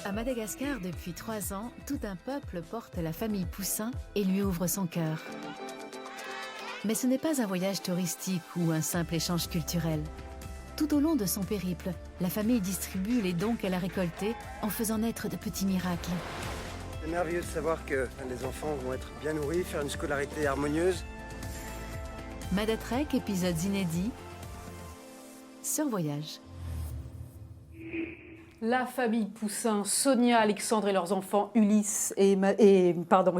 À Madagascar, depuis 3 ans, tout un peuple porte la famille Poussin et lui ouvre son cœur. Mais ce n'est pas un voyage touristique ou un simple échange culturel. Tout au long de son périple, la famille distribue les dons qu'elle a récoltés en faisant naître de petits miracles. C'est merveilleux de savoir que les enfants vont être bien nourris, faire une scolarité harmonieuse. Madatrek, épisodes inédits sur Voyage. La famille Poussin, Sonia, Alexandre et leurs enfants Ulysse et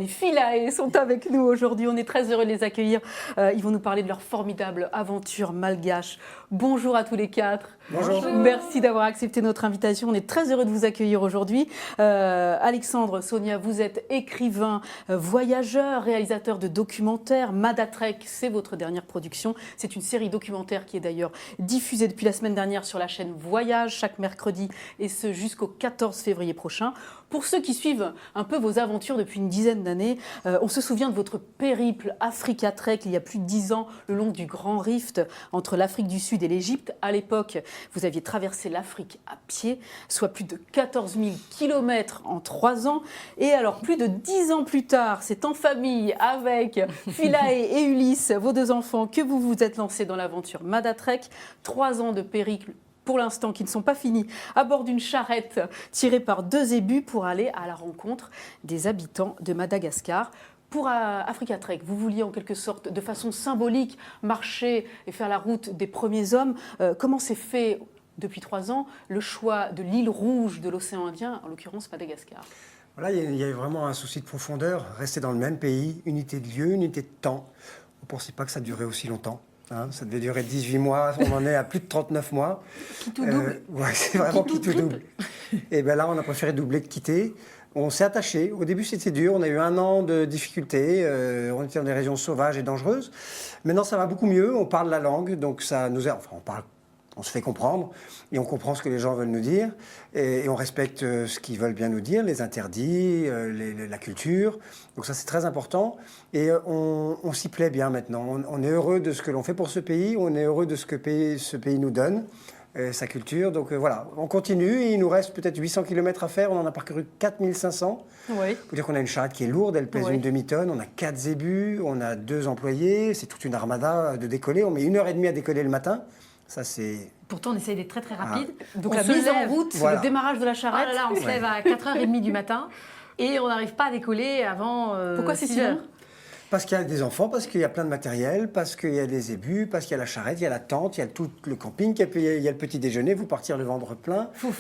Philae sont avec nous aujourd'hui. On est très heureux de les accueillir. Ils vont nous parler de leur formidable aventure malgache. Bonjour à tous les quatre. Bonjour. Merci d'avoir accepté notre invitation. On est très heureux de vous accueillir aujourd'hui. Alexandre, Sonia, vous êtes écrivain, voyageur, réalisateur de documentaires. Madatrek, c'est votre dernière production. C'est une série documentaire qui est d'ailleurs diffusée depuis la semaine dernière sur la chaîne Voyage chaque mercredi et ce jusqu'au 14 février prochain. Pour ceux qui suivent un peu vos aventures depuis une dizaine d'années, on se souvient de votre périple Africa Trek il y a plus de 10 ans, le long du Grand Rift entre l'Afrique du Sud et l'Égypte. À l'époque, vous aviez traversé l'Afrique à pied, soit plus de 14 000 kilomètres en 3 ans. Et alors, plus de 10 ans plus tard, c'est en famille avec Philae et Ulysse, vos deux enfants, que vous vous êtes lancés dans l'aventure Madatrek. 3 ans de périple pour l'instant qui ne sont pas finis, à bord d'une charrette tirée par 2 zébus pour aller à la rencontre des habitants de Madagascar. Pour Africa Trek, vous vouliez en quelque sorte, de façon symbolique, marcher et faire la route des premiers hommes. Comment s'est fait, depuis 3 ans, le choix de l'île rouge de l'océan Indien, en l'occurrence Madagascar ? Voilà, il y a vraiment un souci de profondeur, rester dans le même pays, unité de lieu, unité de temps. On ne pensait pas que ça durait aussi longtemps. Ça devait durer 18 mois, on en est à plus de 39 mois. Qui tout double. Ouais, c'est vraiment qui tout double. Et bien là, on a préféré doubler que quitter. On s'est attaché. Au début, c'était dur. On a eu 1 an de difficultés. On était dans des régions sauvages et dangereuses. Maintenant, ça va beaucoup mieux. On parle la langue, donc ça nous aide. Enfin, on se fait comprendre et on comprend ce que les gens veulent nous dire et on respecte ce qu'ils veulent bien nous dire, les interdits, la culture. Donc ça, c'est très important et on s'y plaît bien maintenant. On est heureux de ce que l'on fait pour ce pays, on est heureux de ce que ce pays nous donne, sa culture. Donc voilà, on continue et il nous reste peut-être 800 km à faire. On en a parcouru 4500. Oui. Il faut dire qu'on a une charrette qui est lourde, elle pèse Oui. une demi-tonne, on a 4 zébus, on a 2 employés, c'est toute une armada de décoller. On met 1h30 à décoller le matin. Ça, c'est... Pourtant, on essaye d'être très très rapide. Donc On la se mise en lève. route, Voilà. le démarrage de la Oh charrette. là là, on se lève à 4h30 du matin et on n'arrive pas à décoller avant Pourquoi c'est 6 si long ? heures. Parce qu'il y a des enfants, parce qu'il y a plein de matériel, parce qu'il y a des zébus, parce qu'il y a la charrette, il y a la tente, il y a tout le camping, il y a le petit déjeuner, vous partir le ventre plein. Il faut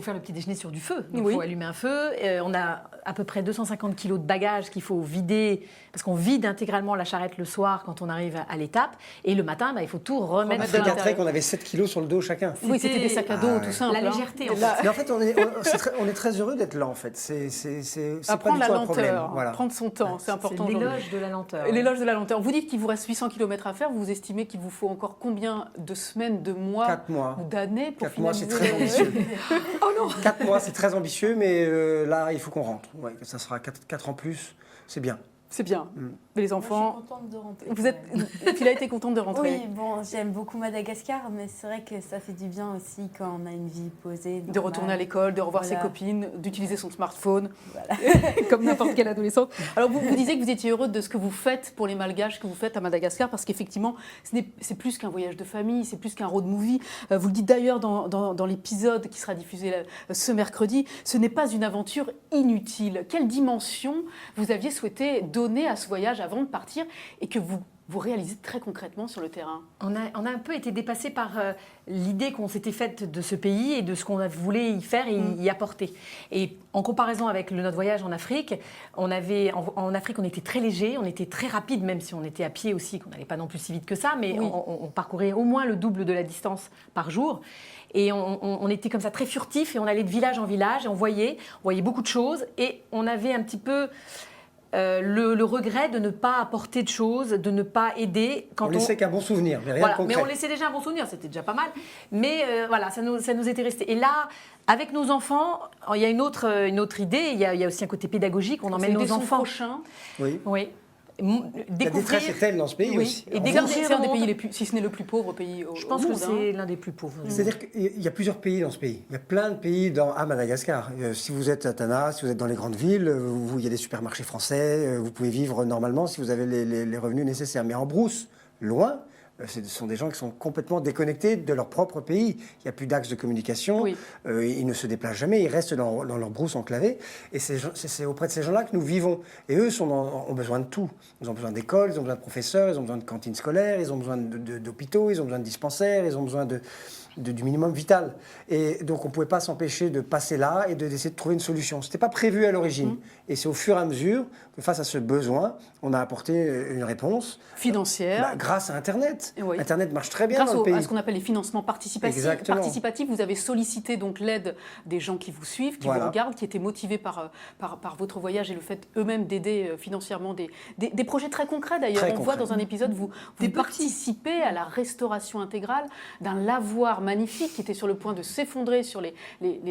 faire le petit déjeuner sur du feu. Il Oui. faut allumer un feu. On a à peu près 250 kilos de bagages qu'il faut vider, parce qu'on vide intégralement la charrette le soir quand on arrive à l'étape. Et le matin, il faut tout remettre Remettre de de Africa l'intérieur. Trek, on avait 7 kilos sur le dos chacun. Oui, c'était des sacs à dos, tout simple. La hein. légèreté, en Et là, fait. Mais en fait, on est très heureux d'être là, en fait. C'est pas Apprendre du la tout un problème. lenteur, Voilà. prendre son temps, c'est C'est important aujourd'hui. l'éloge de la lenteur. Et l'éloge de la lenteur. Vous dites qu'il vous reste 800 km à faire, vous estimez qu'il vous faut encore combien de semaines, de mois 4 mois. ou d'années pour 4 mois, c'est finaliser très ambitieux. Oh non 4 mois, c'est très ambitieux, mais là, il faut qu'on rentre. Ouais, ça sera 4 ans plus, c'est bien. C'est bien. Mm. Mais les Moi, je enfants, suis contente de rentrer. vous quand êtes... même. Phila était contente de rentrer. Oui, bon, j'aime beaucoup Madagascar, mais c'est vrai que ça fait du bien aussi quand on a une vie posée. De retourner à l'école, de revoir Voilà. ses copines, d'utiliser son smartphone, Voilà. comme n'importe quelle adolescente. Alors vous disiez que vous étiez heureux de ce que vous faites pour les Malgaches, que vous faites à Madagascar, parce qu'effectivement, c'est plus qu'un voyage de famille, c'est plus qu'un road movie. Vous le dites d'ailleurs dans l'épisode qui sera diffusé ce mercredi, ce n'est pas une aventure inutile. Quelle dimension vous aviez souhaité donner à ce voyage avant de partir et que vous réalisez très concrètement sur le terrain? On a un peu été dépassé par l'idée qu'on s'était faite de ce pays et de ce qu'on voulait y faire et y apporter. Et en comparaison avec notre voyage en Afrique, en Afrique, on était très léger, on était très rapide, même si on était à pied aussi, qu'on n'allait pas non plus si vite que ça, mais Oui. on parcourait au moins le double de la distance par jour. Et on était comme ça très furtifs et on allait de village en village et on voyait beaucoup de choses et on avait un petit peu... le regret de ne pas apporter de choses, de ne pas aider. On laissait qu'un bon souvenir, mais rien Voilà, de concret. mais on laissait déjà un bon souvenir, c'était déjà pas mal. Mais voilà, ça nous était resté. Et là, avec nos enfants, il y a une autre idée, il y a aussi un côté pédagogique, on emmène C'est nos dès son enfants. prochain. Oui. Oui. La détresse est telle dans ce pays aussi. Et c'est un des pays les plus, si ce n'est le plus pauvre pays au monde. Je pense que c'est l'un des plus pauvres. C'est-à-dire qu'il y a plusieurs pays dans ce pays. Il y a plein de pays à Madagascar. Si vous êtes à Tana, si vous êtes dans les grandes villes, il y a des supermarchés français, vous pouvez vivre normalement si vous avez les revenus nécessaires. Mais en brousse, loin, ce sont des gens qui sont complètement déconnectés de leur propre pays. Il n'y a plus d'axe de communication, ils ne se déplacent jamais, ils restent dans leur brousse enclavée. Et c'est auprès de ces gens-là que nous vivons. Et eux ont besoin de tout. Ils ont besoin d'écoles, ils ont besoin de professeurs, ils ont besoin de cantines scolaires, ils ont besoin d'hôpitaux, ils ont besoin de dispensaires, ils ont besoin du minimum vital. Et donc on ne pouvait pas s'empêcher de passer là et d'essayer de trouver une solution. Ce n'était pas prévu à l'origine. Et c'est au fur et à mesure que face à ce besoin, on a apporté une réponse. Financière. Grâce à Internet. Internet marche très bien grâce dans le pays. à ce qu'on appelle les financements participatifs. Exactement. Vous avez sollicité donc l'aide des gens qui vous suivent, qui vous regardent, qui étaient motivés par votre voyage et le fait eux-mêmes d'aider financièrement des projets très concrets d'ailleurs. On voit dans un épisode, vous participez à la restauration intégrale d'un lavoir magnifique qui était sur le point de s'effondrer sur les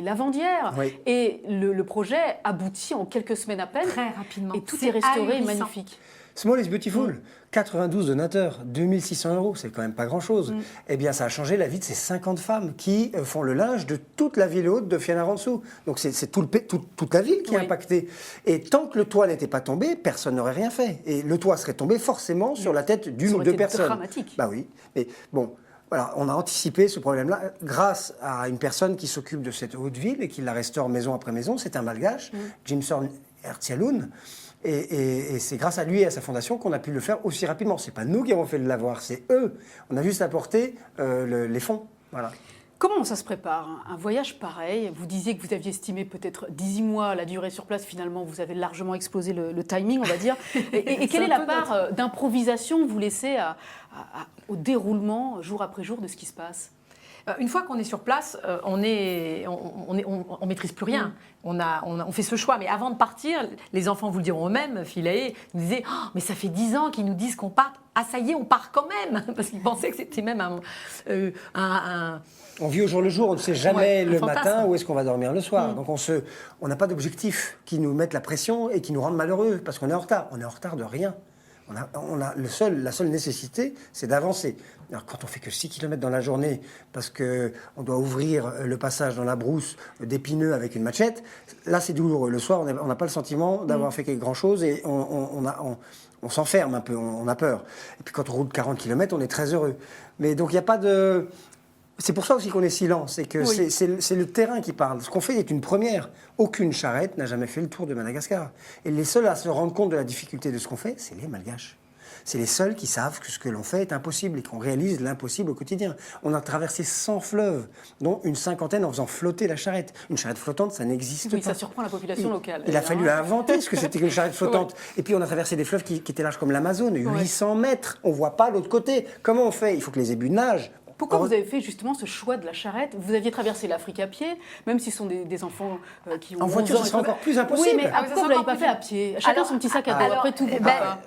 lavandières. Et le projet aboutit en quelques semaines à peine. Très rapidement. Et tout est restauré, magnifique. Small is beautiful. 92 donateurs, 2600 €, c'est quand même pas grand-chose. Eh bien, ça a changé la vie de ces 50 femmes qui font le linge de toute la ville haute de Fianarantsoa. Donc, c'est toute la ville qui est impactée. Et tant que le toit n'était pas tombé, personne n'aurait rien fait. Et le toit serait tombé forcément sur la tête d'une ou deux personnes. C'est dramatique. Bah oui. Mais bon, voilà, on a anticipé ce problème-là grâce à une personne qui s'occupe de cette haute ville et qui la restaure maison après maison. C'est un malgache, Jimson Ertialoun. Et c'est grâce à lui et à sa fondation qu'on a pu le faire aussi rapidement. Ce n'est pas nous qui avons fait le lavoir, c'est eux. On a juste apporté les fonds. Voilà. Comment ça se prépare, un voyage pareil? Vous disiez que vous aviez estimé peut-être 18 mois la durée sur place. Finalement, vous avez largement explosé le timing, on va dire. Et quelle est la part d'improvisation que vous laissez au déroulement, jour après jour, de ce qui se passe? Une fois qu'on est sur place, on maîtrise plus rien. On fait ce choix. Mais avant de partir, les enfants vous le diront eux-mêmes, Philae nous disait « mais ça fait 10 ans qu'ils nous disent qu'on part. Ah ça y est, on part quand même !» Parce qu'ils pensaient que c'était même On vit au jour le jour, on ne sait jamais le matin où est-ce qu'on va dormir le soir. Donc on n'a pas d'objectif qui nous mette la pression et qui nous rendent malheureux parce qu'on est en retard. On est en retard de rien. La seule nécessité, c'est d'avancer. Alors, quand on fait que 6 km dans la journée, parce qu'on doit ouvrir le passage dans la brousse d'épineux avec une machette, là, c'est douloureux. Le soir, on n'a pas le sentiment d'avoir fait grand-chose et on s'enferme un peu, on a peur. Et puis, quand on roule 40 km, on est très heureux. Mais donc, il n'y a pas de... C'est pour ça aussi qu'on est silent, c'est que c'est le terrain qui parle. Ce qu'on fait est une première. Aucune charrette n'a jamais fait le tour de Madagascar. Et les seuls à se rendre compte de la difficulté de ce qu'on fait, c'est les Malgaches. C'est les seuls qui savent que ce que l'on fait est impossible et qu'on réalise l'impossible au quotidien. On a traversé 100 fleuves, dont une cinquantaine en faisant flotter la charrette. Une charrette flottante, ça n'existe pas. Ça surprend la population locale. Il a fallu inventer ce que c'était qu'une charrette flottante. Et puis on a traversé des fleuves qui étaient larges comme l'Amazone, 800 mètres. On ne voit pas l'autre côté. Comment on fait? Il faut que les zébus nagent. Pourquoi vous avez fait justement ce choix de la charrette? Vous aviez traversé l'Afrique à pied, même si ce sont des enfants qui ont... En voiture, ce serait encore plus impossible. Oui, mais pourquoi vous ne l'avez pas fait à pied? Chacun son petit sac à dos, après tout.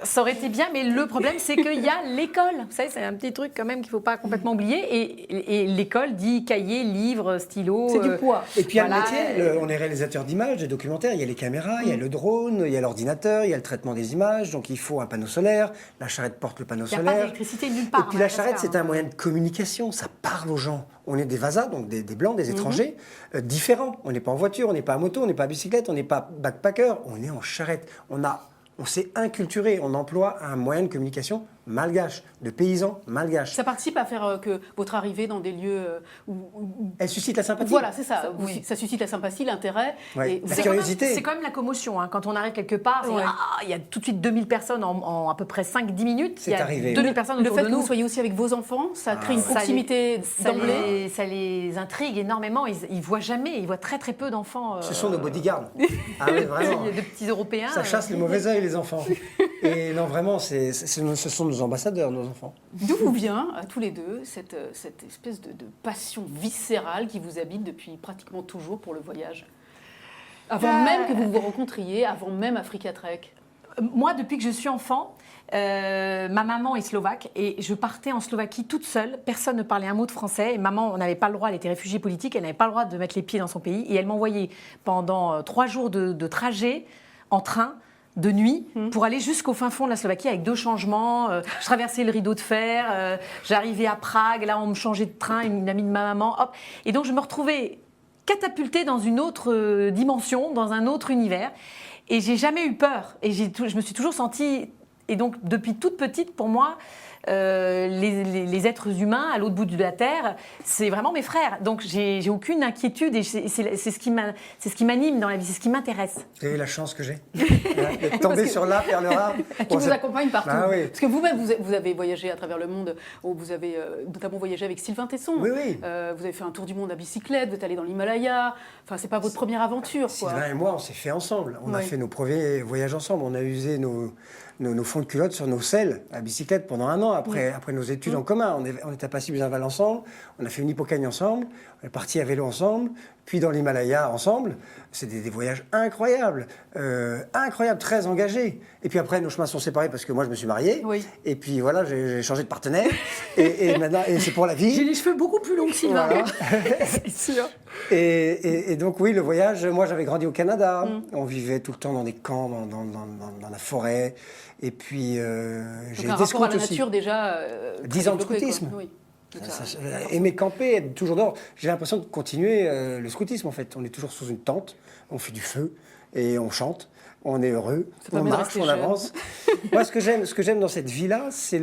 Ça aurait été bien, mais le problème, c'est qu'il y a l'école. Vous savez, c'est un petit truc quand même qu'il ne faut pas complètement oublier. Et l'école dit cahier, livre, stylo... C'est du poids. Et puis il y a le métier, on est réalisateur d'images, de documentaires, il y a les caméras, il y a le drone, il y a l'ordinateur, il y a le traitement des images, donc il faut un panneau solaire, la charrette porte le panneau solaire. Il n'y a pas d'électricité nulle part. Et puis la charrette, c'est un moyen de communication, ça parle aux gens. On est des vasas, donc des blancs, des étrangers, différents. On n'est pas en voiture, on n'est pas à moto, on n'est pas à bicyclette, on n'est pas backpacker, on est en charrette. On s'est inculturé, on emploie un moyen de communication malgache, de paysans malgaches. Ça participe à faire que votre arrivée dans des lieux où... Elle suscite la sympathie. Voilà, c'est ça. Ça suscite la sympathie, l'intérêt. Et la curiosité. C'est quand même la commotion. Quand on arrive quelque part, il y a tout de suite 2000 personnes en à peu près 5-10 minutes. C'est arrivé. 2000 personnes autour de nous. Le fait que vous soyez aussi avec vos enfants, ça crée une proximité d'emblée. Ça les intrigue énormément. Ils voient jamais, ils voient très très peu d'enfants. Ce sont nos bodyguards. Ah oui, vraiment. De petits Européens. Ça chasse le mauvais œil, les enfants. Et non, vraiment, ce sont nos ambassadeurs, nos enfants. D'où vous vient, à tous les deux, cette espèce de passion viscérale qui vous habite depuis pratiquement toujours pour le voyage? Avant même que vous vous rencontriez, avant même Africa Trek. Moi, depuis que je suis enfant, ma maman est slovaque et je partais en Slovaquie toute seule. Personne ne parlait un mot de français. Et maman, on n'avait pas le droit, elle était réfugiée politique, elle n'avait pas le droit de mettre les pieds dans son pays. Et elle m'envoyait pendant 3 jours de trajet en train de nuit pour aller jusqu'au fin fond de la Slovaquie avec 2 changements. Je traversais le rideau de fer, j'arrivais à Prague, là on me changeait de train, une amie de ma maman, hop. Et donc je me retrouvais catapultée dans une autre dimension, dans un autre univers. Et j'ai jamais eu peur. Et je me suis toujours sentie... Et donc depuis toute petite, pour moi... les êtres humains à l'autre bout de la Terre, c'est vraiment mes frères. Donc j'ai aucune inquiétude et c'est ce qui m'anime dans la vie, c'est ce qui m'intéresse. Vous avez la chance que j'ai d'être tombé sur la perle rare. Qui vous accompagne partout. Bah, oui. Parce que vous-même, vous avez voyagé à travers le monde, vous avez notamment voyagé avec Sylvain Tesson. Oui, oui. Vous avez fait un tour du monde à bicyclette, vous êtes allé dans l'Himalaya. Enfin, c'est pas votre première aventure, quoi. Sylvain et moi, on s'est fait ensemble. On a fait nos premiers voyages ensemble. On a usé nos fonds de culotte sur nos selles à bicyclette pendant 1 an après nos études en commun. On était à Passy-Bézinval ensemble, on a fait une Hippocagne ensemble, on est parti à vélo ensemble, puis dans l'Himalaya ensemble. C'était des voyages incroyables, très engagés. Et puis après, nos chemins sont séparés parce que moi, je me suis marié. Oui. Et puis voilà, j'ai changé de partenaire. et maintenant, c'est pour la vie. J'ai les cheveux beaucoup plus longs que Sylvain. Voilà. C'est sûr. Et donc oui, le voyage, moi j'avais grandi au Canada, on vivait tout le temps dans des camps, dans la forêt, et puis j'ai Donc un été rapport scout à la aussi. nature déjà 10 ans de développé, quoi. scoutisme. Oui. Aimer camper, être toujours dehors. J'ai l'impression de continuer le scoutisme en fait. On est toujours sous une tente, on fait du feu et on chante, on est heureux, on permet de marche, rester on jeune. avance. Moi ce que j'aime dans cette vie-là, c'est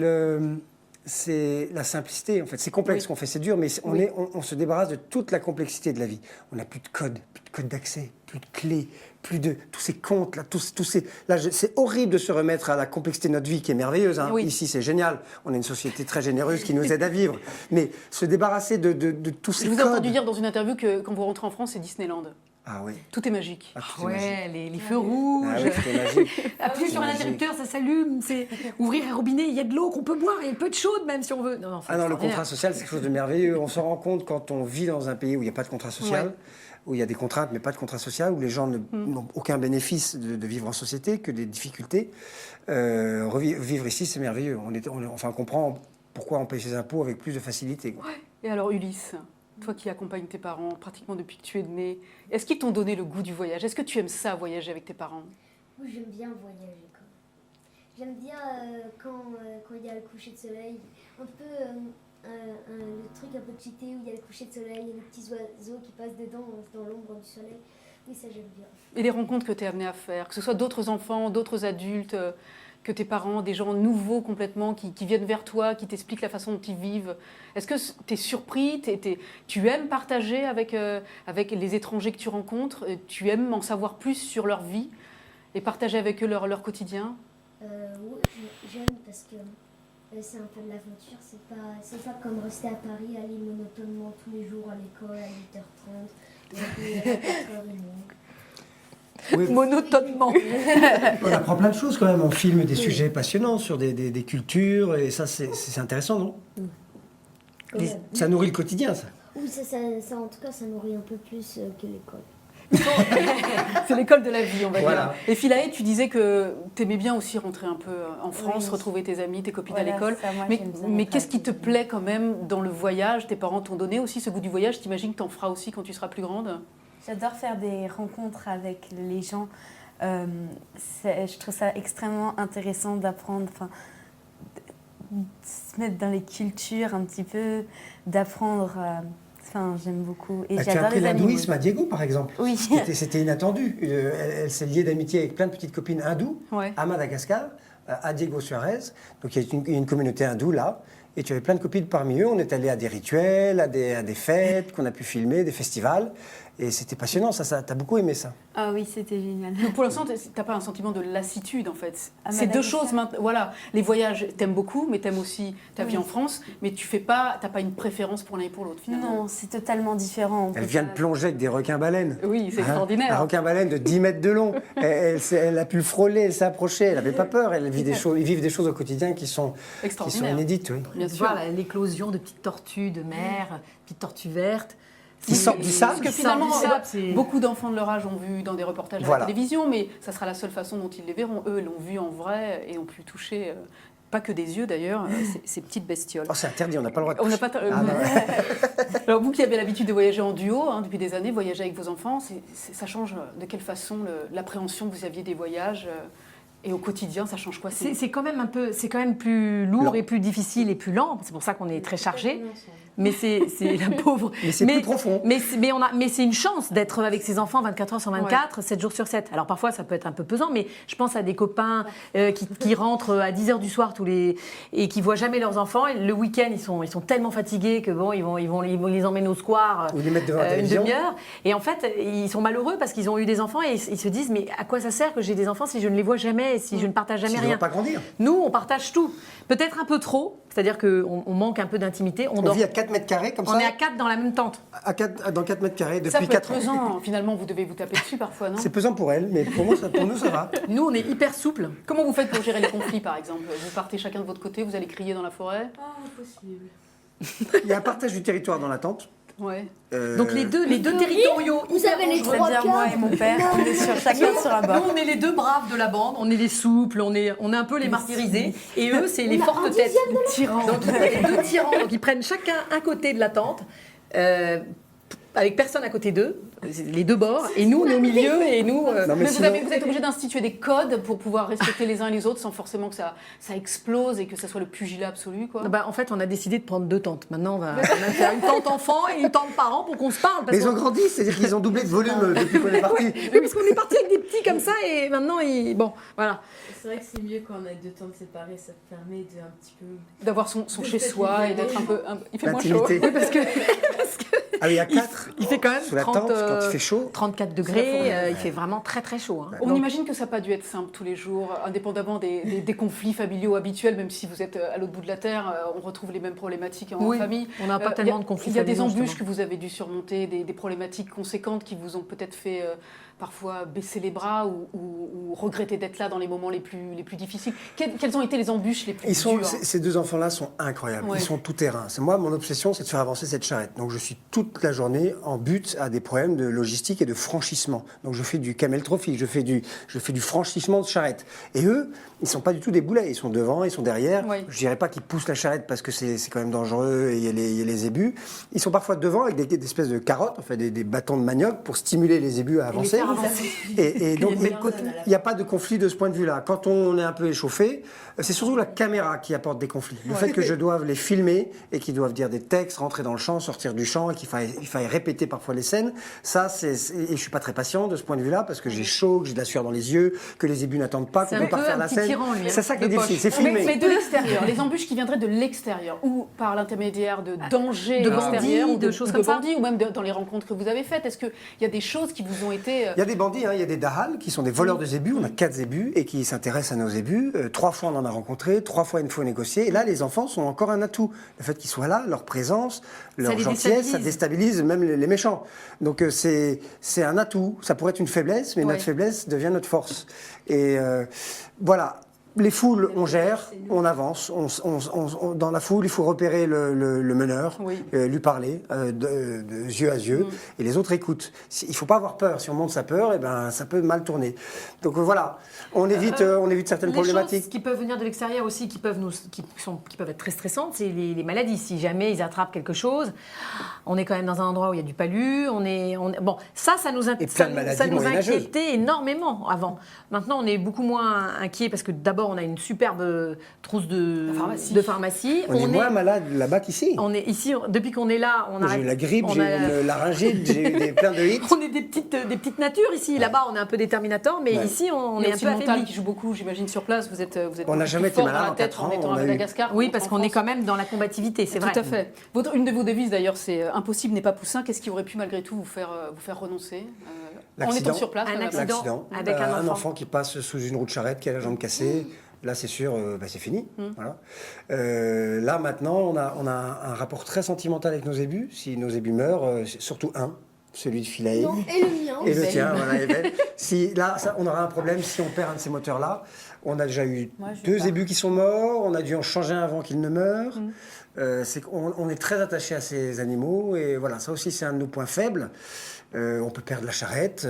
la simplicité, en fait. C'est complexe ce qu'on fait, c'est dur, mais on se débarrasse de toute la complexité de la vie. On n'a plus de code d'accès, plus de clés, plus de tous ces comptes, là, c'est horrible de se remettre à la complexité de notre vie qui est merveilleuse. Hein. Oui. Ici, c'est génial. On a une société très généreuse qui nous aide à vivre. Mais se débarrasser de tous ces Je vous ai codes... entendu dire dans une interview que quand vous rentrez en France, c'est Disneyland. Ah oui. Tout est magique. Ah, tout est magique. Ouais, les feux rouges. Ah oui, c'était magique. Appuyer sur un magique. interrupteur, ça s'allume. C'est ouvrir un robinet, il y a de l'eau qu'on peut boire et elle peut être chaude même si on veut. Non, Ah non, le contrat social, c'est quelque chose de merveilleux. On s'en rend compte quand on vit dans un pays où il n'y a pas de contrat social, où il y a des contraintes mais pas de contrat social, où les gens n'ont aucun bénéfice de vivre en société, que des difficultés. Vivre ici, c'est merveilleux. On comprend pourquoi on paye ses impôts avec plus de facilité. Quoi. Et alors Ulysse, toi qui accompagnes tes parents pratiquement depuis que tu es né, est-ce qu'ils t'ont donné le goût du voyage? Est-ce que tu aimes ça, voyager avec tes parents? Oui, j'aime bien voyager quand même. J'aime bien quand il y a le coucher de soleil, un peu le truc un peu cheaté où il y a le coucher de soleil et les petits oiseaux qui passent dedans dans l'ombre du soleil. Oui, ça j'aime bien. Et les rencontres que tu es amené à faire, que ce soit d'autres enfants, d'autres adultes, que tes parents, des gens nouveaux complètement qui viennent vers toi, qui t'expliquent la façon dont ils vivent. Est-ce que tu es surpris, tu aimes partager avec les étrangers que tu rencontres, tu aimes en savoir plus sur leur vie et partager avec eux leur quotidien? Oui, j'aime parce que c'est un peu de l'aventure. C'est pas comme rester à Paris, aller monotonement tous les jours à l'école à 8h30 et à 4h30. Oui. Monotonement. On apprend plein de choses quand même. On filme des sujets passionnants sur des cultures et ça, c'est intéressant, non? Ça nourrit le quotidien, ça. Oui, ça, en tout cas, ça nourrit un peu plus que l'école. C'est l'école de la vie, on va Voilà. dire. Et Philae, tu disais que tu aimais bien aussi rentrer un peu en France, Oui. retrouver tes amis, tes copines Voilà, à l'école. ça, moi, Mais, j'aime bien mais rentrer qu'est-ce qui te avec eux. plaît quand même dans le voyage? Tes parents t'ont donné aussi ce goût du voyage. T'imagines que t'en feras aussi quand tu seras plus grande? J'adore faire des rencontres avec les gens. Je trouve ça extrêmement intéressant d'apprendre, de se mettre dans les cultures un petit peu, d'apprendre. J'aime beaucoup. Et Tu as j'adore appris les animaux. l'hindouisme à Diego, par exemple. Oui. C'était inattendu. Elle s'est liée d'amitié avec plein de petites copines hindoues Ouais. à Madagascar, à Diego Suarez. Donc il y a une communauté hindoue là. Et tu avais plein de copines parmi eux. On est allé à des rituels, à des fêtes qu'on a pu filmer, des festivals. Et c'était passionnant. T'as beaucoup aimé ça. Ah oui, c'était génial. Donc pour l'instant, t'as pas un sentiment de lassitude en fait. À C'est deux Madagascar. choses. Voilà, les voyages, t'aimes beaucoup, mais t'aimes aussi ta vie Oui. en France. Mais t'as pas une préférence pour l'un et pour l'autre finalement. Non, c'est totalement différent. On Elle peut vient de pas- plonger avec des requins-baleines. Oui, c'est Hein, extraordinaire. Un requin-baleine de 10 mètres de long. Elle a pu le frôler, elle s'est approchée. Elle n'avait pas peur. Ils vivent des choses au quotidien qui sont Extraordinaire. inédites. Oui. Bien sûr. Voir l'éclosion de petites tortues de mer, petites tortues vertes. Qui sortent du sable. Parce que finalement, Qui sortent du sable, c'est- beaucoup d'enfants de leur âge ont vu dans des reportages à Voilà. la télévision, mais ça sera la seule façon dont ils les verront. Eux l'ont vu en vrai et ont pu toucher, pas que des yeux d'ailleurs, ces petites bestioles. Oh, c'est interdit, on n'a pas le droit de On n'a toucher. pas. Ah, bah, Alors vous qui avez l'habitude de voyager en duo depuis des années, voyager avec vos enfants, ça change de quelle façon l'appréhension que vous aviez des voyages? Et au quotidien, ça change quoi? C'est quand même plus lourd Lent. et plus difficile et plus lent. C'est pour ça qu'on est très chargé. Mais c'est la pauvre. Mais c'est plus profond. Mais c'est une chance d'être avec ses enfants 24 heures sur 24, 7 jours sur 7. Alors parfois, ça peut être un peu pesant, mais je pense à des copains qui rentrent à 10 heures du soir et qui voient jamais leurs enfants. Et le week-end, ils sont tellement fatigués que bon, ils vont les emmener au square Ou les mettre devant la une télévision. demi-heure. Et en fait, ils sont malheureux parce qu'ils ont eu des enfants et ils se disent mais à quoi ça sert que j'ai des enfants si je ne les vois jamais, si je ne partage jamais Ils ne rien. doivent pas grandir. Nous, on partage tout. Peut-être un peu trop, c'est-à-dire qu'on manque un peu d'intimité. On vit à 4 mètres carrés comme ça. On est à 4 dans la même tente. Dans 4 mètres carrés Ça depuis peut être 4 ans. pesant. Finalement, vous devez vous taper dessus parfois, non? C'est pesant pour elle, mais pour nous, ça va. Nous, on est hyper souple. Comment vous faites pour gérer les conflits, par exemple? Vous partez chacun de votre côté, vous allez crier dans la forêt? Impossible. Il y a un partage du territoire dans la tente. Ouais. Donc les deux territoriaux. Vous avez les trois C'est-à-dire moi et mon père, on est sur chacun sur un Nous, bord. on est les deux braves de la bande, on est les souples, on est un peu les martyrisés. Et eux, c'est les fortes têtes. Tyran. Donc, les deux tyrans. Donc, ils prennent chacun un côté de la tente, avec personne à côté d'eux, les deux bords. Et nous, on est au milieu. Et nous. Non, Mais sinon- vous êtes obligé d'instituer des codes pour pouvoir respecter les uns et les autres sans forcément que ça explose et que ça soit le pugilat absolu, quoi. En fait, on a décidé de prendre 2 tentes. Maintenant, on va quand même faire une tente enfant et une tente parent pour qu'on se parle. Mais ils ont grandi, c'est-à-dire qu'ils ont doublé de volume depuis qu'on est parti. Oui, parce qu'on est parti avec des petits comme ça et maintenant, bon, voilà. C'est vrai que c'est mieux quand on a 2 tentes séparées, ça permet de un petit peu. D'avoir son chez-soi et d'être un peu. Il fait moins chaud. L'intimité. Parce que Ah oui, à 4 il fait quand même sous la 30, tente, quand il fait chaud. 34 C'est la degrés, forêt. il fait vraiment très très chaud. Hein. On Donc, imagine que ça n'a pas dû être simple tous les jours, indépendamment des conflits familiaux habituels, même si vous êtes à l'autre bout de la Terre, on retrouve les mêmes problématiques en oui, famille. on n'a pas tellement de conflits. Il y a des familiaux, embûches justement. que vous avez dû surmonter, des problématiques conséquentes qui vous ont peut-être fait parfois baisser les bras ou regretter d'être là dans les moments les plus difficiles. Quelles ont été les embûches les plus dures? Ces deux enfants-là sont incroyables. Ouais. Ils sont tout terrain. Moi, mon obsession, c'est de faire avancer cette charrette. Donc, je suis toute la journée en but à des problèmes de logistique et de franchissement. Donc, je fais du camel trophy, je fais du franchissement de charrette. Et eux, ils sont pas du tout des boulets. Ils sont devant, ils sont derrière. Ouais. Je dirais pas qu'ils poussent la charrette parce que c'est quand même dangereux et il y a les zébus. Ils sont parfois devant avec des espèces de carottes, enfin des bâtons de manioc pour stimuler les zébus à avancer. Et donc, il n'y a pas de conflit de ce point de vue-là. Quand on est un peu échauffé, c'est surtout la caméra qui apporte des conflits. Le fait que je doive les filmer et qu'ils doivent dire des textes, rentrer dans le champ, sortir du champ et qu'il faille répéter parfois les scènes, ça, et je suis pas très patient de ce point de vue-là parce que j'ai chaud, que j'ai de la sueur dans les yeux, que les zébus n'attendent pas, qu'on C'est ne un peut pas peu faire un la petit scène. tyran, lui, hein, C'est ça qui est de difficile, poche. c'est filmé. Mais de l'extérieur, les embûches qui viendraient de l'extérieur ou par l'intermédiaire de dangers de extérieurs bandits, ou de choses comme de ça. bandits ou même dans les rencontres que vous avez faites. Est-ce qu'il y a des choses qui vous ont été... Il y a des bandits, il y a des dahals qui sont des voleurs de zébus. On a 4 zébus et qui s'intéressent à nos zébus. 3 fois on en a rencontré, 3 fois il faut négocier. Et là, les enfants sont encore un atout. Le fait qu'ils soient là, leur présence, leur les gentillesse, ça déstabilise même les méchants. Donc c'est un atout. Ça pourrait être une faiblesse, mais Ouais. notre faiblesse devient notre force. Et voilà. Les foules, on gère, on avance. Dans la foule, il faut repérer le meneur, Oui. lui parler de yeux à yeux, et les autres écoutent. Il ne faut pas avoir peur. Si on monte sa peur, eh ben, ça peut mal tourner. Donc voilà, on évite certaines Les problématiques. choses qui peuvent venir de l'extérieur aussi, qui peuvent être très stressantes, c'est les maladies. Si jamais ils attrapent quelque chose, on est quand même dans un endroit où il y a du palu. Bon, ça nous Et plein de maladies moyenâgeuses. inquiétait énormément avant. Maintenant, on est beaucoup moins inquiet parce que d'abord, on a une superbe trousse de pharmacie. On est moins malade là-bas qu'ici. On est ici, depuis qu'on est là, on J'ai a eu la grippe, on j'ai a- eu la laryngite, j'ai eu plein de hits. On est des petites natures ici. Là-bas, on est un peu des Terminators, mais Ouais. ici, on Il y est a un aussi peu le mental affaibli. qui joue beaucoup, j'imagine, sur place. Vous êtes On n'a beaucoup jamais plus été fort malade dans la en tête 4 en ans, étant on à a eu- Madagascar. Oui, qu'en parce qu'on est France. quand même dans la combativité, c'est vrai. Tout à fait. Une de vos devises d'ailleurs, c'est impossible n'est pas poussin. Qu'est-ce qui aurait pu malgré tout vous faire renoncer en L'accident. étant sur place? Un quand même. accident. L'accident. Avec un enfant. Un enfant qui passe sous une roue de charrette, qui a la jambe cassée. Là, c'est sûr, c'est fini. Voilà. Là, maintenant, on a un rapport très sentimental avec nos zébus. Si nos zébus meurent, surtout un, celui de Philae. Non, et le mien. Et le tien, voilà, Evel. Là, on aura un problème si on perd un de ces moteurs-là. On a déjà eu Moi, je 2 vais pas. zébus qui sont morts. On a dû en changer un avant qu'il ne meure. On est très attaché à ces animaux. Et voilà, ça aussi, c'est un de nos points faibles. On peut perdre la charrette.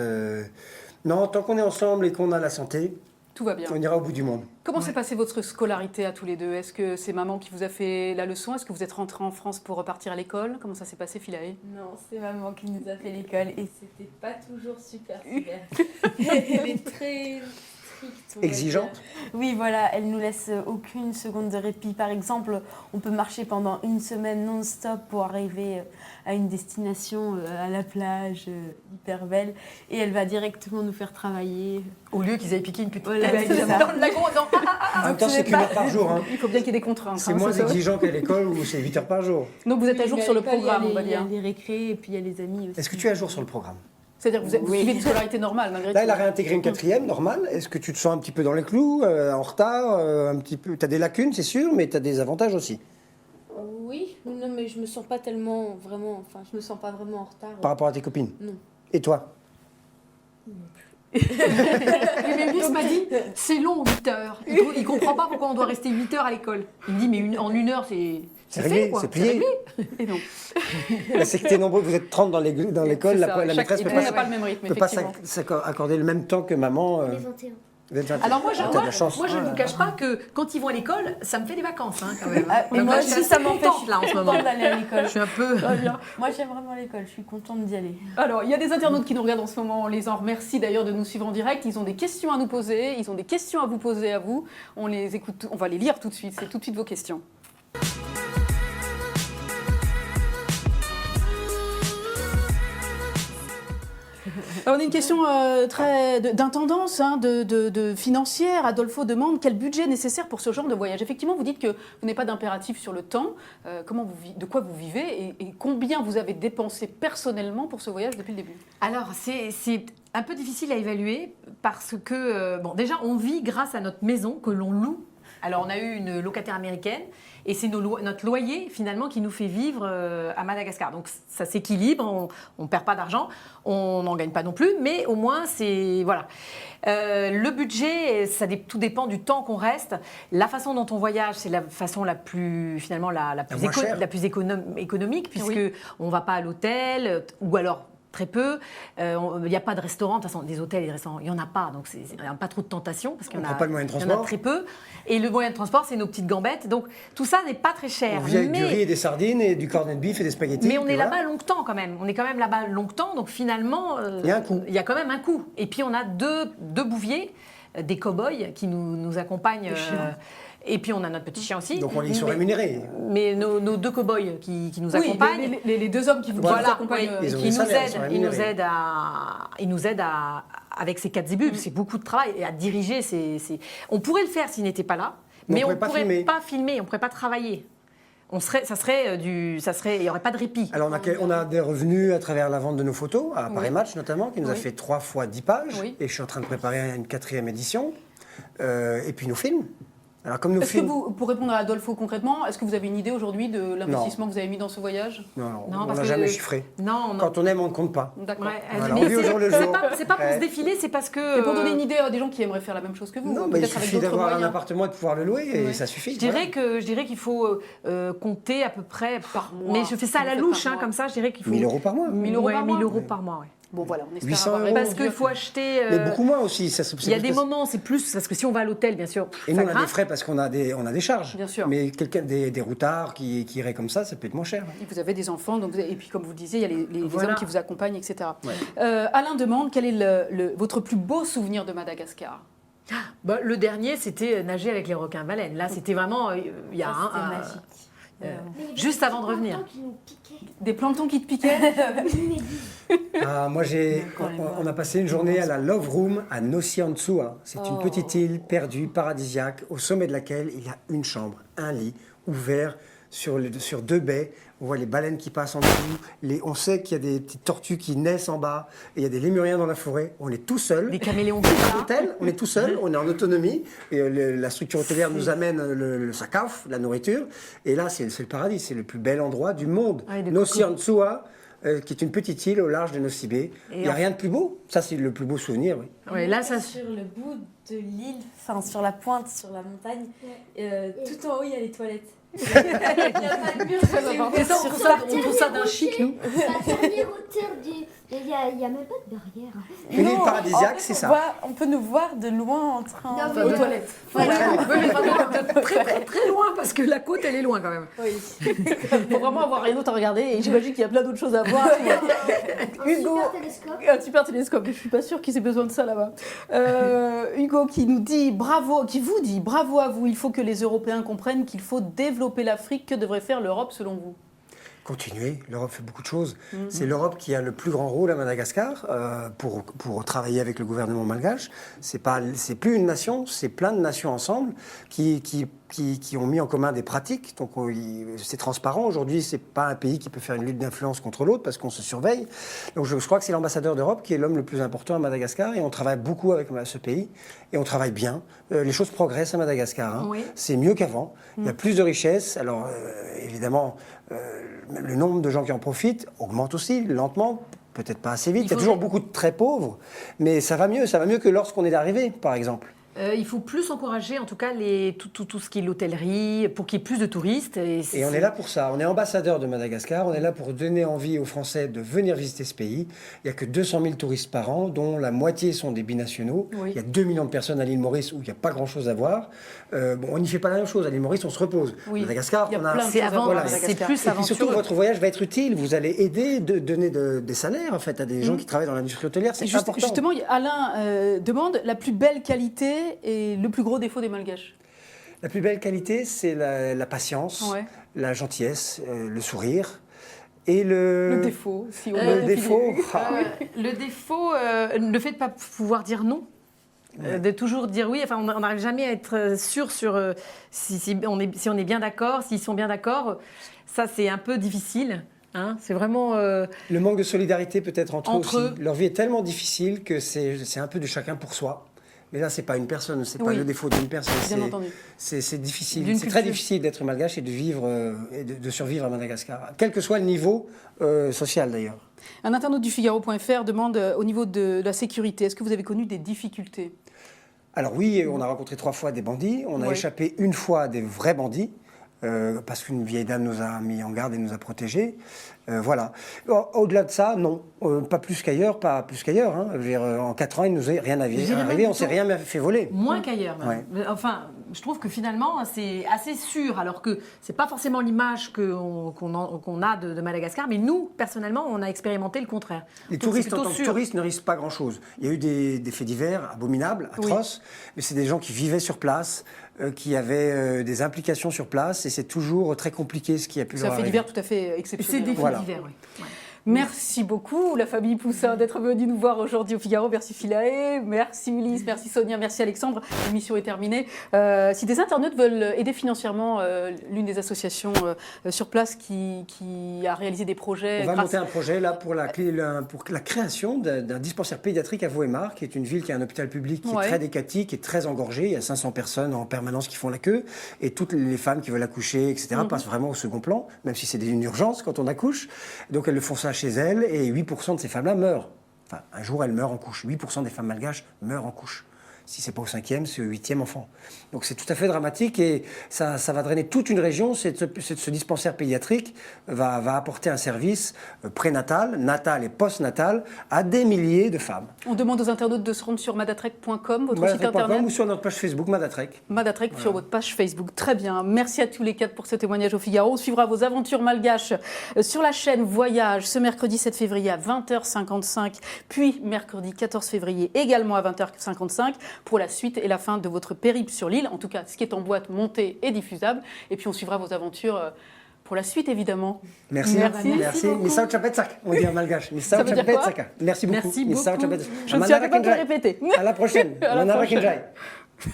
Non, tant qu'on est ensemble et qu'on a la santé, Tout va bien. on ira au bout du monde. Comment s'est passée votre scolarité à tous les deux? Est-ce que c'est maman qui vous a fait la leçon? Est-ce que vous êtes rentrés en France pour repartir à l'école? Comment ça s'est passé, Philae? Non, c'est maman qui nous a fait l'école et c'était pas toujours super super. Elle est très stricte. on va Exigeante. dire. Oui, voilà, elle nous laisse aucune seconde de répit. Par exemple, on peut marcher pendant une semaine non-stop pour arriver à une destination à la plage hyper belle, et elle va directement nous faire travailler. Au lieu qu'ils aient piqué une petite Voilà, tête c'est ça. dans le lagon, non. En même temps, c'est qu'une heure par jour. Hein. Il faut bien qu'il y ait des contraintes. C'est hein, moins ça. exigeant qu'à l'école où c'est 8 heures par jour. Donc vous êtes à Oui, jour mais sur le l'école, programme, on va il y a dire. les récrés et puis il y a les amis aussi. Est-ce que tu es à jour sur le programme? C'est-à-dire que vous suivez une scolarité normale malgré Là, tout. elle a réintégré une quatrième, normale. Est-ce que tu te sens un petit peu dans les clous, en retard, un petit peu? Tu as des lacunes, c'est sûr, mais tu as des avantages aussi. Oui, non, mais je me sens pas tellement vraiment. Enfin, je me sens pas vraiment en retard. Par rapport à tes copines? Non. Et toi? Mais Miss m'a dit, c'est long, 8 heures. Il comprend pas pourquoi on doit rester 8 heures à l'école. Il me dit, mais en 1 heure, c'est réglé, fait, quoi. c'est plié. Et non. C'est que tu es nombreux, vous êtes 30 dans l'école, C'est la ça. maîtresse Et ne tout peut n'a pas, pas le même rythme, peut pas effectivement. accorder le même temps que maman. Les 21. Alors moi, t'as de la chance. moi je ne vous cache pas que quand ils vont à l'école, ça me fait des vacances hein, quand même. Et Donc moi là, je suis aussi, ça assez m'empêche contente, là en ce moment. d'aller à l'école. Je suis un peu. Moi, j'aime vraiment l'école. Je suis contente d'y aller. Alors, il y a des internautes qui nous regardent en ce moment. On les en remercie d'ailleurs de nous suivre en direct. Ils ont des questions à nous poser. Ils ont des questions à vous poser à vous. On les écoute. On va les lire tout de suite. C'est tout de suite vos questions. Alors, on a une question très d'intendance, hein, de financière. Adolfo demande quel budget est nécessaire pour ce genre de voyage. Effectivement, vous dites que vous n'avez pas d'impératif sur le temps. De quoi vous vivez et combien vous avez dépensé personnellement pour ce voyage depuis le début? Alors c'est un peu difficile à évaluer parce que bon déjà on vit grâce à notre maison que l'on loue. Alors on a eu une locataire américaine et c'est notre loyer finalement qui nous fait vivre à Madagascar. Donc ça s'équilibre, on ne perd pas d'argent, on n'en gagne pas non plus, mais au moins c'est voilà. Le budget, tout dépend du temps qu'on reste. La façon dont on voyage, c'est la façon la plus finalement la plus économique puisque on va pas à l'hôtel ou alors très peu. Il n'y a pas de restaurant. De toute façon, des hôtels et des restaurants, il n'y en a pas. Donc, il n'y a pas trop de tentation parce qu'il y en a, pas le moyen de il y en a transport. très peu. Et le moyen de transport, c'est nos petites gambettes. Donc, tout ça n'est pas très cher. On vit avec du riz et des sardines et du cornet de bif et des spaghettis. Mais on puis est voilà. là-bas longtemps quand même. On est quand même là-bas longtemps. Donc, finalement, Il y a un coût. il y a quand même un coût. Et puis, on a deux bouviers, des cow-boys qui nous accompagnent. Et puis, on a notre petit chien aussi. Donc ils sont rémunérés. Mais nos deux cow-boys qui nous Oui, accompagnent. les deux hommes qui vous Voilà, accompagnent. oui, Ils ont qui des nous salaires, ils aident, sont ils nous rémunérés. aident avec ces 4 zébus. C'est beaucoup de travail et à diriger. On pourrait le faire s'ils n'étaient pas là, mais on ne pourrait pas filmer, on ne pourrait pas travailler. Il n'y aurait pas de répit. Alors on a des revenus à travers la vente de nos photos, à Paris Match notamment, qui nous a fait 3 fois 10 pages. Oui. Et je suis en train de préparer une 4e édition. Et puis nos films. Alors comme nos Est-ce que films... pour répondre à Adolfo concrètement, est-ce que vous avez une idée aujourd'hui de l'investissement que vous avez mis dans ce voyage? Non, Non, on parce n'a que- jamais chiffré. Non, Quand on aime, on ne compte pas. D'accord. Ouais, Voilà, mais on vit au jour le jour. c'est pas pour Ouais. se défiler, c'est parce que. Et pour donner une idée à des gens qui aimeraient faire la même chose que vous, Non, mais il peut-être avec suffit d'autres d'avoir un moyens. appartement et de pouvoir le louer, et Ouais. ça suffit. Je dirais qu'il faut compter à peu près Par mois. Mais je fais ça à la Vous le faites louche, par hein, mois. comme ça. Je dirais qu'il faut 1000 euros par mois. 1000 euros par mois. 1000 euros par mois, ouais. Bon voilà, on espère 800 avoir euros. répondu. Parce qu'il faut acheter. Mais beaucoup moins aussi. Il y a des moments, c'est plus parce que si on va à l'hôtel, bien sûr. Et nous, ça on a des grimpe. frais parce qu'on a des charges. Bien sûr. Mais des routards qui iraient comme ça peut être moins cher. Et vous avez des enfants, donc et puis comme vous le disiez, il y a les Voilà. hommes qui vous accompagnent, etc. Ouais. Alain demande quel est votre plus beau souvenir de Madagascar? Bah, le dernier, c'était nager avec les requins-baleines. Là, c'était vraiment. Il y a Ça, c'était un. magique. Mais il y avait Juste des avant de revenir. planctons qui nous piquaient. Des planctons qui te piquaient? Ah, moi, on a passé une journée à la Love Room à Nosiantsua. C'est une petite île perdue, paradisiaque, au sommet de laquelle il y a une chambre, un lit, ouvert sur 2 baies. On voit les baleines qui passent en dessous. On sait qu'il y a des petites tortues qui naissent en bas. Et il y a des lémuriens dans la forêt. On est tout seul. Des caméléons C'est gris, un là. hôtel, on est tout seul, on est en autonomie. Et la structure hôtelière nous amène le sakaf, la nourriture. Et là, c'est le paradis, c'est le plus bel endroit du monde. Ouais, des Nosiantsua, qui est une petite île au large de Nosibé. Il n'y a rien de plus beau. Ça, c'est le plus beau souvenir, oui. Ouais, là, ça. Sur le bout de l'île, enfin sur la pointe, sur la montagne, tout en haut, il y a les toilettes. Et ça, on trouve ça d'un chic, nous. La dernière hauteur il n'y a même pas de barrière. Une île paradisiaque, c'est ça. On peut nous voir de loin en train Non, de... mais Aux toilettes. Très loin, parce que la côte, elle est loin quand même. Il faut vraiment avoir rien d'autre à regarder et j'imagine qu'il y a plein d'autres choses à voir. Hugo, Super télescope. un super télescope, je ne suis pas sûre qu'ils aient besoin de ça là-bas. Hugo qui nous dit bravo, qui vous dit bravo à vous, il faut que les Européens comprennent qu'il faut développer l'Afrique. Que devrait faire l'Europe selon vous? Continuer. L'Europe fait beaucoup de choses. C'est l'Europe qui a le plus grand rôle à Madagascar pour travailler avec le gouvernement malgache. C'est plus une nation, c'est plein de nations ensemble qui ont mis en commun des pratiques. Donc c'est transparent. Aujourd'hui, c'est pas un pays qui peut faire une lutte d'influence contre l'autre parce qu'on se surveille. Donc je crois que c'est l'ambassadeur d'Europe qui est l'homme le plus important à Madagascar et on travaille beaucoup avec ce pays et on travaille bien. Les choses progressent à Madagascar. Hein. Oui. C'est mieux qu'avant. Il y a plus de richesses. Alors évidemment, le nombre de gens qui en profitent augmente aussi lentement. Peut-être pas assez vite. Il y a toujours beaucoup de très pauvres, mais ça va mieux. Ça va mieux que lorsqu'on est arrivé, par exemple. Il faut plus encourager, en tout cas, tout ce qui est l'hôtellerie, pour qu'il y ait plus de touristes. Et on est là pour ça. On est ambassadeur de Madagascar. On est là pour donner envie aux Français de venir visiter ce pays. Il n'y a que 200 000 touristes par an, dont la moitié sont des binationaux. Oui. Il y a 2 millions de personnes à l'île Maurice où il n'y a pas grand-chose à voir. On n'y fait pas la même chose. À l'île Maurice, on se repose. Oui. Madagascar, Il y a on a... plein de c'est choses à avant, voir à c'est Madagascar. plus Et puis surtout, aventureux. votre voyage va être utile. Vous allez aider, donner des salaires en fait, à des gens qui travaillent dans l'industrie hôtelière. C'est important. Justement, Alain demande la plus belle qualité et le plus gros défaut des Malgaches. La plus belle qualité, c'est la patience, Ouais. la gentillesse, le sourire. Et Le défaut, si on le veut défaut, Le défaut, le fait de ne pas pouvoir dire non. De toujours dire oui, enfin on n'arrive jamais à être sûr sur si on est bien d'accord, s'ils sont bien d'accord. Ça c'est un peu difficile. Hein, c'est vraiment. le manque de solidarité peut-être entre eux Entre aussi. Leur vie est tellement difficile que c'est un peu du chacun pour soi. Mais là, c'est pas une personne, c'est pas Oui. le défaut d'une personne. Bien entendu. C'est difficile. D'une C'est très culture. difficile d'être malgache et de vivre et de survivre à Madagascar, quel que soit le niveau social d'ailleurs. Un internaute du Figaro.fr demande au niveau de la sécurité, est-ce que vous avez connu des difficultés? Alors oui, on a rencontré 3 fois des bandits. On a Ouais. échappé une fois à des vrais bandits. Parce qu'une vieille dame nous a mis en garde et nous a protégés. Voilà. Au-delà de ça, non. Pas plus qu'ailleurs. Hein. Je veux dire, en 4 ans, il ne nous est rien Je dirais arrivé. même On ne s'est plutôt rien fait voler. moins qu'ailleurs. même. Ouais. Enfin, je trouve que finalement c'est assez sûr, alors que c'est pas forcément l'image qu'on a de Madagascar, mais nous personnellement on a expérimenté le contraire. Les Donc, touristes c'est en plutôt tant que sûr. touristes ne risquent pas grand-chose. Il y a eu des faits divers abominables, atroces, mais c'est des gens qui vivaient sur place, qui avaient des implications sur place, et c'est toujours très compliqué ce qui a pu C'est leur un fait arriver. divers tout à fait C'est exceptionnel. des faits Voilà. divers, oui. Ouais. Merci beaucoup, la famille Poussin, d'être venue nous voir aujourd'hui au Figaro. Merci Philae, merci Ulysse, merci Sonia, merci Alexandre. L'émission est terminée. Si des internautes veulent aider financièrement l'une des associations sur place qui a réalisé des projets... On va grâce- monter un projet là pour la création d'un dispensaire pédiatrique à Vaux-et-Marc, qui est une ville qui a un hôpital public qui Ouais. est très décati, qui est très engorgé. Il y a 500 personnes en permanence qui font la queue, et toutes les femmes qui veulent accoucher, etc., passent vraiment au second plan, même si c'est une urgence quand on accouche. Donc elles le font ça chez elles, et 8% de ces femmes-là meurent. Enfin, un jour, elles meurent en couche. 8% des femmes malgaches meurent en couche. Si c'est pas au 5e, c'est au 8e enfant. Donc c'est tout à fait dramatique, et ça va drainer toute une région. Ce dispensaire pédiatrique va apporter un service prénatal, natal et post-natal à des milliers de femmes. On demande aux internautes de se rendre sur madatrek.com, votre site Madatrek.com internet. ou sur notre page Facebook Madatrek. Madatrek sur votre page Facebook. Très bien. Merci à tous les 4 pour ce témoignage au Figaro. On suivra vos aventures malgaches sur la chaîne Voyage ce mercredi 7 février à 20h55, puis mercredi 14 février également à 20h55 pour la suite et la fin de votre périple sur l'île. En tout cas, ce qui est en boîte, monté et diffusable. Et puis on suivra vos aventures pour la suite, évidemment. Merci. Merci beaucoup. Misao Chapetsak, on dit en malgache. Misao Ça veut dire quoi? Chapetsak. Merci beaucoup. Merci Misao beaucoup. Chapetsak. Je ne savais pas te le répéter. À la prochaine. À la Manara prochaine. Kenjai.